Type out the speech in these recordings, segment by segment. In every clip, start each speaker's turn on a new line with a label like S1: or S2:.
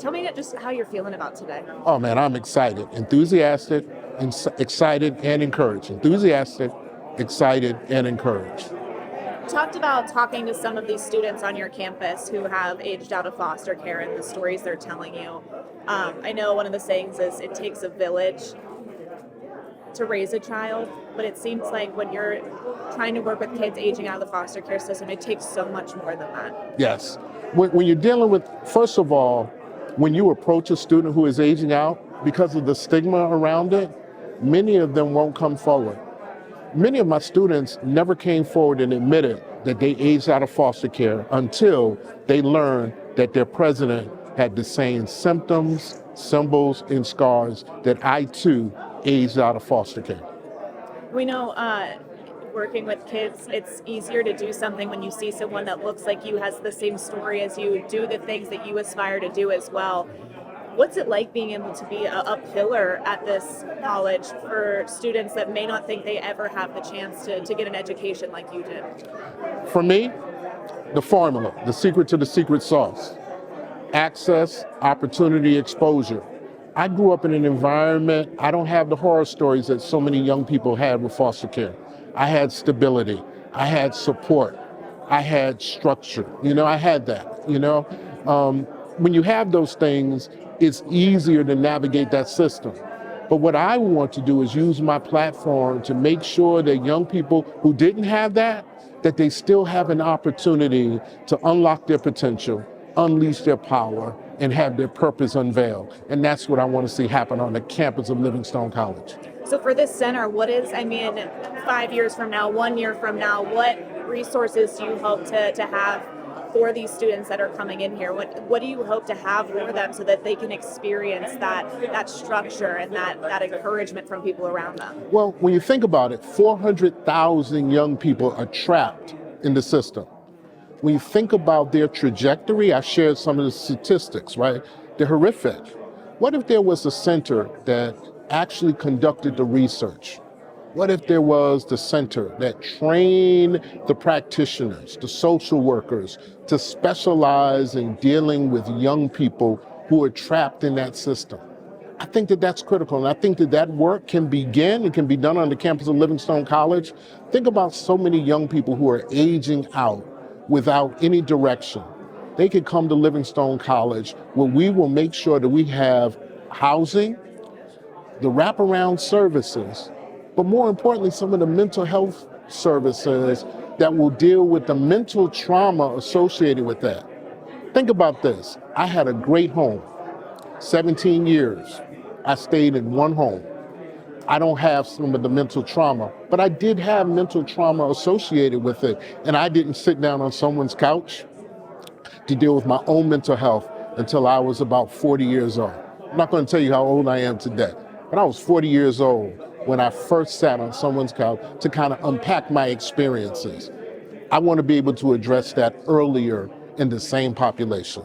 S1: Tell me just how you're feeling about today.
S2: Oh man, I'm excited, enthusiastic, excited and encouraged. Enthusiastic, excited and encouraged.
S1: Talked about talking to some of these students on your campus who have aged out of foster care and the stories they're telling you. I know one of the sayings is it takes a village to raise a child, but it seems like when you're trying to work with kids aging out of the foster care system, it takes so much more than that.
S2: Yes. When you're dealing with, first of all, when you approach a student who is aging out, because of the stigma around it, many of them won't come forward. Many of my students never came forward and admitted that they aged out of foster care until they learned that their president had the same symptoms, symbols, and scars that I too aged out of foster care.
S1: We know working with kids, it's easier to do something when you see someone that looks like you, has the same story as you, do the things that you aspire to do as well. What's it like being able to be a pillar at this college for students that may not think they ever have the chance to get an education like you did?
S2: For me, the formula, the secret to the secret sauce: access, opportunity, exposure. I grew up in an environment, I don't have the horror stories that so many young people had with foster care. I had stability, I had support, I had structure, I had that, When you have those things, it's easier to navigate that system. But what I want to do is use my platform to make sure that young people who didn't have that they still have an opportunity to unlock their potential, unleash their power, and have their purpose unveiled. And that's what I want to see happen on the campus of Livingstone College.
S1: So for this center, 5 years from now, 1 year from now, what resources do you hope to have for these students that are coming in here? What do you hope to have for them so that they can experience that structure and that encouragement from people around them?
S2: Well, when you think about it, 400,000 young people are trapped in the system. When you think about their trajectory, I shared some of the statistics, right? They're horrific. What if there was a center that actually conducted the research? What if there was the center that trained the practitioners, the social workers, to specialize in dealing with young people who are trapped in that system? I think that that's critical, and I think that work can begin, it can be done on the campus of Livingstone College. Think about so many young people who are aging out without any direction. They could come to Livingstone College, where we will make sure that we have housing, the wraparound services, but more importantly, some of the mental health services that will deal with the mental trauma associated with that. Think about this. I had a great home, 17 years. I stayed in one home. I don't have some of the mental trauma, but I did have mental trauma associated with it. And I didn't sit down on someone's couch to deal with my own mental health until I was about 40 years old. I'm not going to tell you how old I am today, but I was 40 years old when I first sat on someone's couch to kind of unpack my experiences. I want to be able to address that earlier in the same population.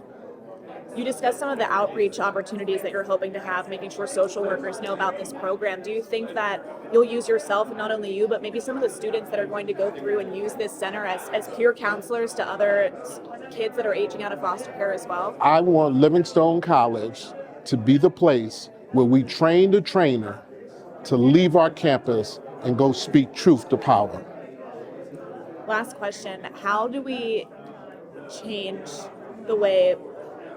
S1: You discussed some of the outreach opportunities that you're hoping to have, making sure social workers know about this program. Do you think that you'll use yourself, and not only you, but maybe some of the students that are going to go through and use this center as peer counselors to other kids that are aging out of foster care as well?
S2: I want Livingstone College to be the place where we train the trainer to leave our campus and go speak truth to power.
S1: Last question, how do we change the way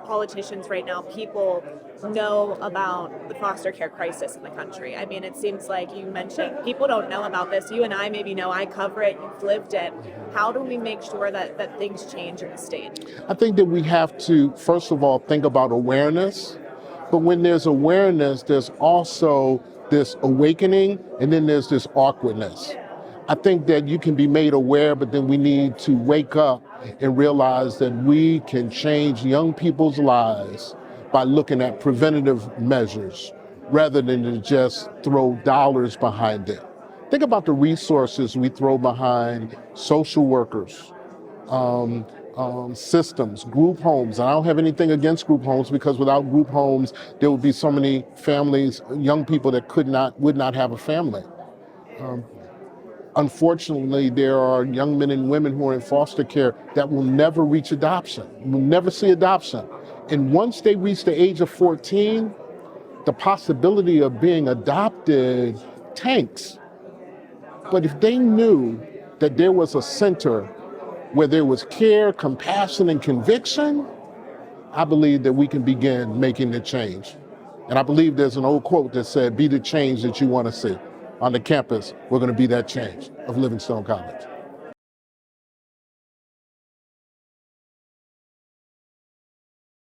S1: politicians right now, people know about the foster care crisis in the country? I mean, it seems like you mentioned people don't know about this. You and I maybe know, I cover it, you've lived it. How do we make sure that things change in the state?
S2: I think that we have to, first of all, think about awareness. But when there's awareness, there's also this awakening, and then there's this awkwardness. I think that you can be made aware, but then we need to wake up and realize that we can change young people's lives by looking at preventative measures rather than to just throw dollars behind it. Think about the resources we throw behind social workers, systems, group homes. And I don't have anything against group homes, because without group homes, there would be so many families, young people that would not have a family. Unfortunately, there are young men and women who are in foster care that will never reach adoption, will never see adoption. And once they reach the age of 14, the possibility of being adopted tanks. But if they knew that there was a center where there was care, compassion, and conviction, I believe that we can begin making the change. And I believe there's an old quote that said, be the change that you want to see. On the campus, we're going to be that change of Livingstone College.